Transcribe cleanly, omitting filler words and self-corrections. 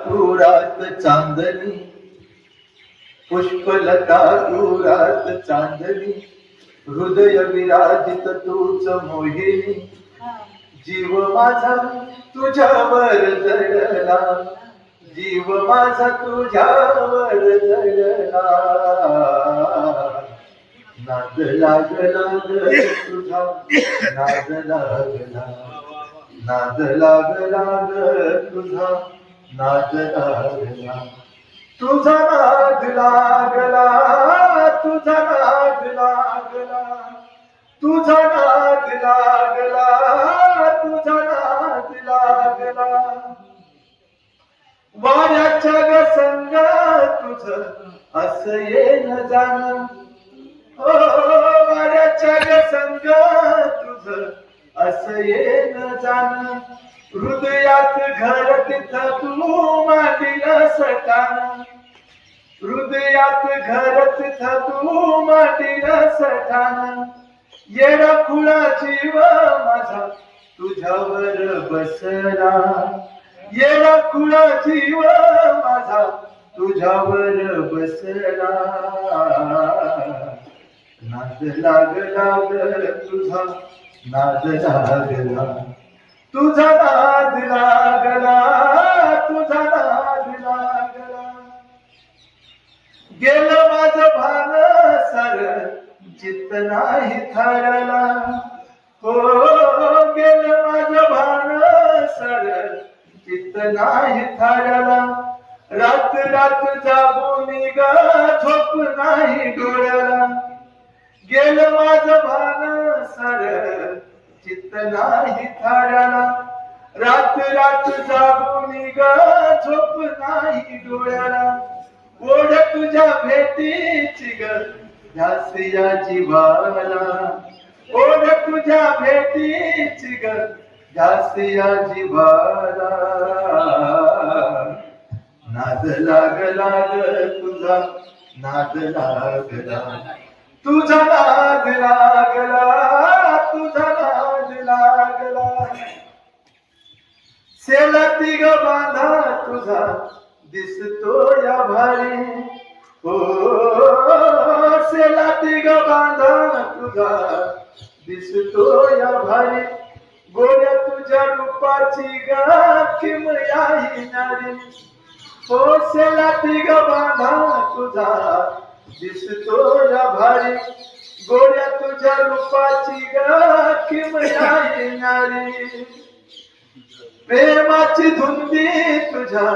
तुरात चांदणी, पुष्पलता तुरात चांदणी, हृदय विराजित तूच मोहिनी, जीव माझा तुझ्यावर जडला, जीव माझा तुझ्यावर जडला. नाद लागला ग तुझा, नाद लागला, नाद लागला ग तुझा, नाद लागला. तुझा नाद लागला, तुझा नाद लागला, तुझा नाद लागला, तुझा नाद लागला. वाऱ्याच्या ग संग तुझ असं येन जाण, ओ वाऱ्याच्या ग संग तुझ असं येन जाण. हृदयात घर तिथं तू मांडील सटाण, हृदयात घर तिथं तू मांडील सटाण. येडा खुळा जीव माझा तुझ्यावर बसला, येडा खुळा जीव माझा तुझ्यावर बसला. नाद लागला ग तुझा, नाद लागला, तुझा नाद लागला, तुझा नाद लागला. गेलं माझं भान सार चित्त नाही थारला, हो गेलं माझं भान सार चित्त नाही थारला. रात रात जागून ग झोप नाही डोळ्याला, गेलं माझं भान सार चित्त नाही थारला. रात रात जागून ग झोप नाही डोळ्याला. ओढ तुझ्या भेटीची ग ध्यास या जीवाला, ओढ तुझ्या भेटीची ग ध्यास या जीवाला. नाद लागला ग तुझा, नाद लागला, तुझा नाद लागला, तुझा नाद लागला. सेलाती ग बांधा तुझा दिसतो या भारी, हो सेलाती ग बांधा तुझा दिसतो या भारी. गोड्या तुझ्या रूपाची ग किमया येणारी, हो सेलाती ग बांधा तुझा दिसतो या भारी. गोड्या तुझ्या रूपाची ग किमया येणारी. प्रेमाची धुंदी तुझ्या